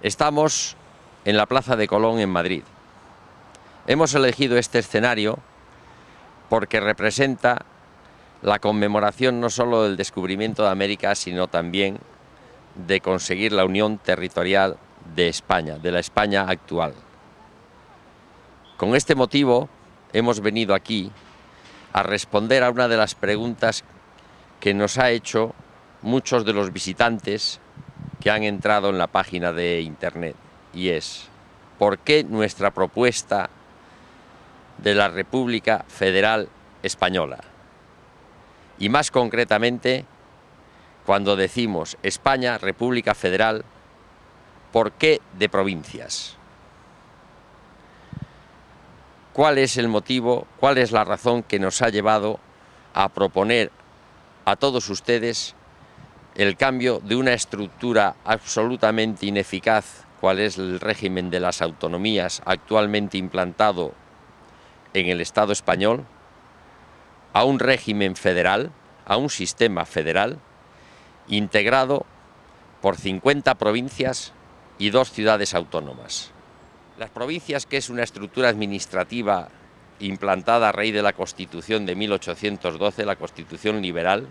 Estamos en la Plaza de Colón en Madrid. Hemos elegido este escenario porque representa la conmemoración no solo del descubrimiento de América, sino también de conseguir la unión territorial de España, de la España actual. Con este motivo hemos venido aquí a responder a una de las preguntas que nos ha hecho muchos de los visitantes que han entrado en la página de internet, y es: ¿por qué nuestra propuesta de la República Federal Española? Y más concretamente, cuando decimos España, República Federal, ¿por qué de provincias? ¿Cuál es el motivo, cuál es la razón que nos ha llevado a proponer a todos ustedes el cambio de una estructura absolutamente ineficaz, cuál es el régimen de las autonomías actualmente implantado en el Estado español, a un régimen federal, a un sistema federal integrado por 50 provincias y 2 ciudades autónomas? Las provincias, que es una estructura administrativa implantada a raíz de la Constitución de 1812, la Constitución liberal,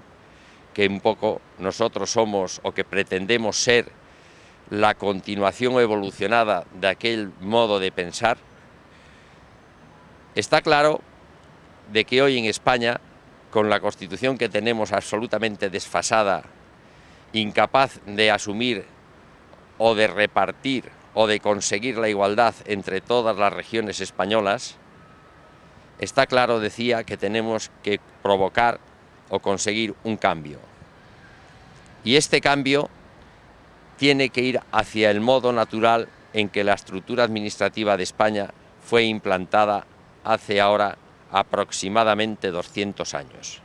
que un poco nosotros somos, o que pretendemos ser, la continuación evolucionada de aquel modo de pensar. Está claro de que hoy en España, con la Constitución que tenemos absolutamente desfasada, incapaz de asumir o de repartir o de conseguir la igualdad entre todas las regiones españolas, está claro, decía, que tenemos que provocar o conseguir un cambio. Y este cambio tiene que ir hacia el modo natural en que la estructura administrativa de España fue implantada hace ahora aproximadamente 200 años.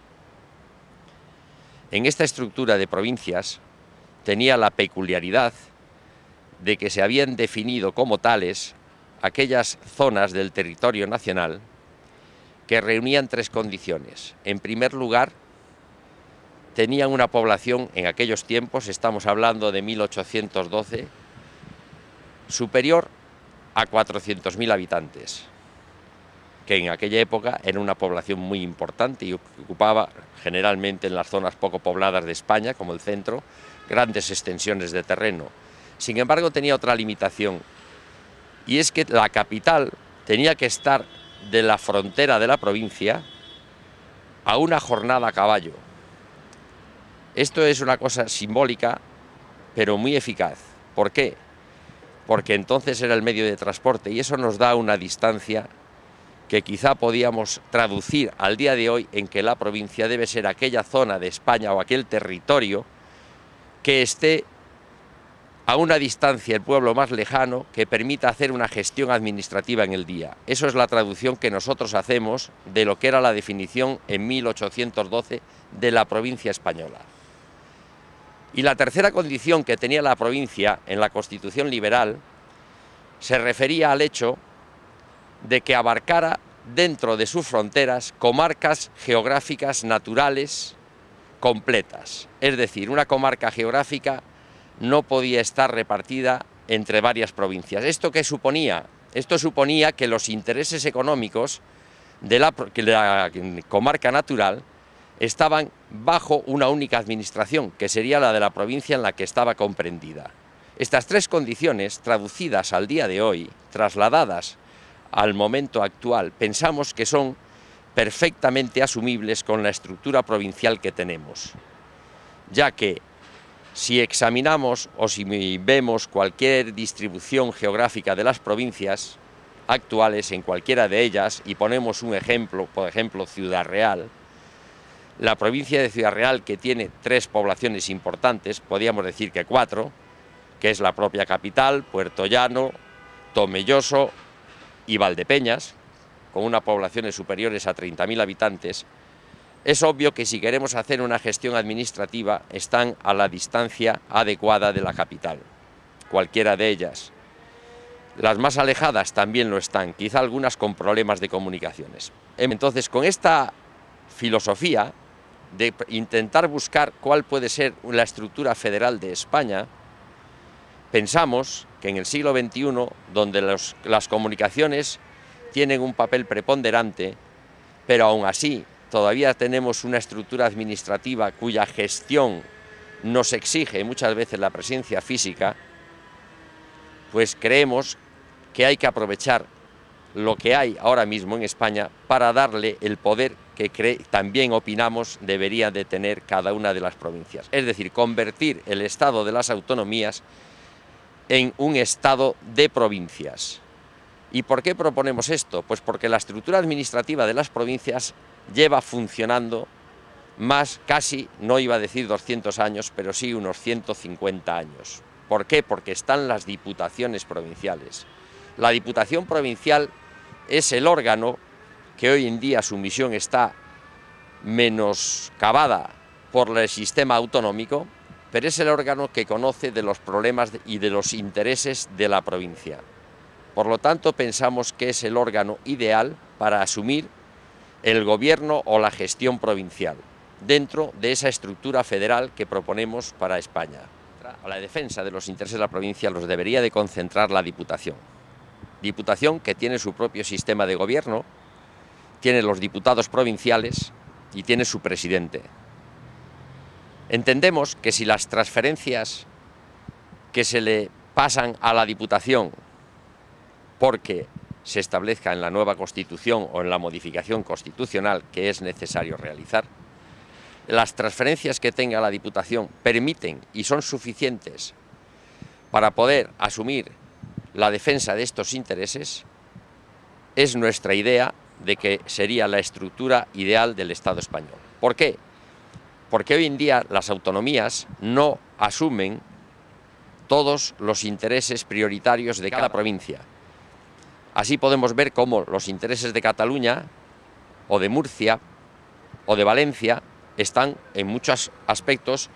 En esta estructura de provincias tenía la peculiaridad de que se habían definido como tales aquellas zonas del territorio nacional que reunían 3 condiciones. En primer lugar, tenían una población en aquellos tiempos, estamos hablando de 1812, superior a 400.000 habitantes, que en aquella época era una población muy importante y ocupaba generalmente en las zonas poco pobladas de España, como el centro, grandes extensiones de terreno. Sin embargo, tenía otra limitación, y es que la capital tenía que estar de la frontera de la provincia a una jornada a caballo. Esto es una cosa simbólica, pero muy eficaz. ¿Por qué? Porque entonces era el medio de transporte, y eso nos da una distancia que quizá podíamos traducir al día de hoy en que la provincia debe ser aquella zona de España o aquel territorio que esté a una distancia, el pueblo más lejano, que permita hacer una gestión administrativa en el día. Eso es la traducción que nosotros hacemos de lo que era la definición en 1812 de la provincia española. Y la tercera condición que tenía la provincia en la Constitución liberal se refería al hecho de que abarcara dentro de sus fronteras comarcas geográficas naturales completas. Es decir, una comarca geográfica no podía estar repartida entre varias provincias. ¿Esto qué suponía? Esto suponía que los intereses económicos de la comarca natural estaban bajo una única administración, que sería la de la provincia en la que estaba comprendida. Estas 3 condiciones, traducidas al día de hoy, trasladadas al momento actual, pensamos que son perfectamente asumibles con la estructura provincial que tenemos, ya que si examinamos o si vemos cualquier distribución geográfica de las provincias actuales en cualquiera de ellas, y ponemos un ejemplo, por ejemplo Ciudad Real, la provincia de Ciudad Real, que tiene 3 poblaciones importantes, podríamos decir que 4, que es la propia capital, Puerto Llano, Tomelloso y Valdepeñas, con unas poblaciones superiores a 30.000 habitantes, es obvio que si queremos hacer una gestión administrativa están a la distancia adecuada de la capital, cualquiera de ellas. Las más alejadas también lo están, quizá algunas con problemas de comunicaciones. Entonces, con esta filosofía de intentar buscar cuál puede ser la estructura federal de España, pensamos que en el siglo XXI, donde las comunicaciones tienen un papel preponderante, pero aún así todavía tenemos una estructura administrativa cuya gestión nos exige muchas veces la presencia física, pues creemos que hay que aprovechar lo que hay ahora mismo en España para darle el poder que también opinamos debería de tener cada una de las provincias. Es decir, convertir el Estado de las autonomías en un Estado de provincias. ¿Y por qué proponemos esto? Pues porque la estructura administrativa de las provincias lleva funcionando casi, no iba a decir 200 años, pero sí unos 150 años. ¿Por qué? Porque están las diputaciones provinciales. La Diputación Provincial es el órgano que hoy en día su misión está menoscabada por el sistema autonómico, pero es el órgano que conoce de los problemas y de los intereses de la provincia. Por lo tanto, pensamos que es el órgano ideal para asumir el gobierno o la gestión provincial, dentro de esa estructura federal que proponemos para España. A la defensa de los intereses de la provincia los debería de concentrar la Diputación. Diputación que tiene su propio sistema de gobierno, tiene los diputados provinciales y tiene su presidente. Entendemos que si las transferencias que se le pasan a la Diputación porque se establezca en la nueva Constitución o en la modificación constitucional que es necesario realizar, las transferencias que tenga la Diputación permiten y son suficientes para poder asumir la defensa de estos intereses, es nuestra idea de que sería la estructura ideal del Estado español. ¿Por qué? Porque hoy en día las autonomías no asumen todos los intereses prioritarios de cada provincia. Así podemos ver cómo los intereses de Cataluña, o de Murcia, o de Valencia, están en muchos aspectos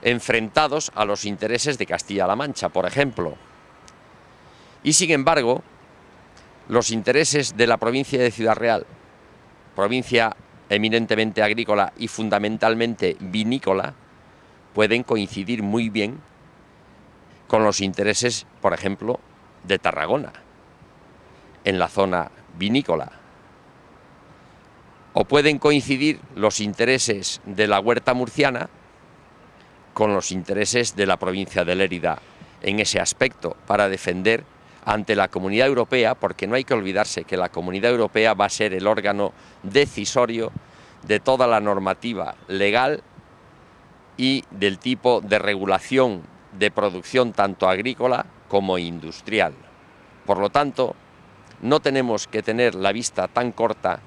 enfrentados a los intereses de Castilla-La Mancha, por ejemplo. Y sin embargo, los intereses de la provincia de Ciudad Real, provincia eminentemente agrícola y fundamentalmente vinícola, pueden coincidir muy bien con los intereses, por ejemplo, de Tarragona, en la zona vinícola. O pueden coincidir los intereses de la huerta murciana con los intereses de la provincia de Lérida en ese aspecto, para defender ante la Comunidad Europea, porque no hay que olvidarse que la Comunidad Europea va a ser el órgano decisorio de toda la normativa legal y del tipo de regulación de producción tanto agrícola como industrial. Por lo tanto, no tenemos que tener la vista tan corta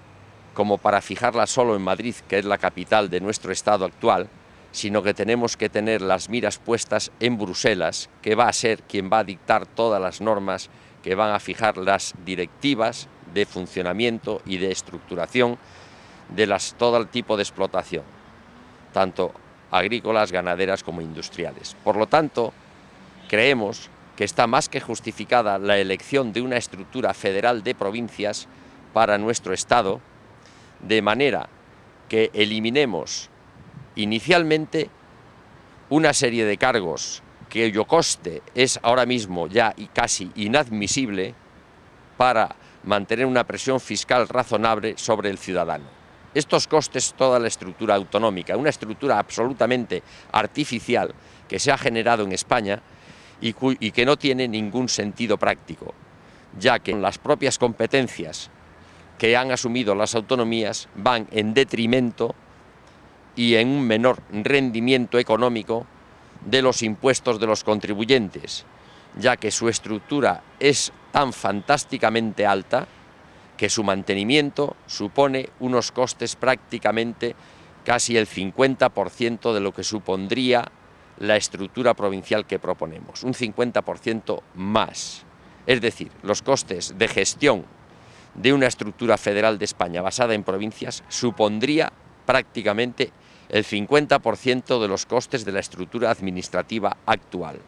como para fijarla solo en Madrid, que es la capital de nuestro Estado actual, sino que tenemos que tener las miras puestas en Bruselas, que va a ser quien va a dictar todas las normas que van a fijar las directivas de funcionamiento y de estructuración de todo el tipo de explotación, tanto agrícolas, ganaderas como industriales. Por lo tanto, creemos que está más que justificada la elección de una estructura federal de provincias para nuestro Estado, de manera que eliminemos inicialmente una serie de cargos cuyo coste es ahora mismo ya casi inadmisible para mantener una presión fiscal razonable sobre el ciudadano. Estos costes, toda la estructura autonómica, una estructura absolutamente artificial que se ha generado en España y que no tiene ningún sentido práctico, ya que las propias competencias que han asumido las autonomías van en detrimento y en un menor rendimiento económico de los impuestos de los contribuyentes, ya que su estructura es tan fantásticamente alta que su mantenimiento supone unos costes prácticamente casi el 50% de lo que supondría la estructura provincial que proponemos, un 50% más. Es decir, los costes de gestión de una estructura federal de España basada en provincias supondría prácticamente el 50% de los costes de la estructura administrativa actual.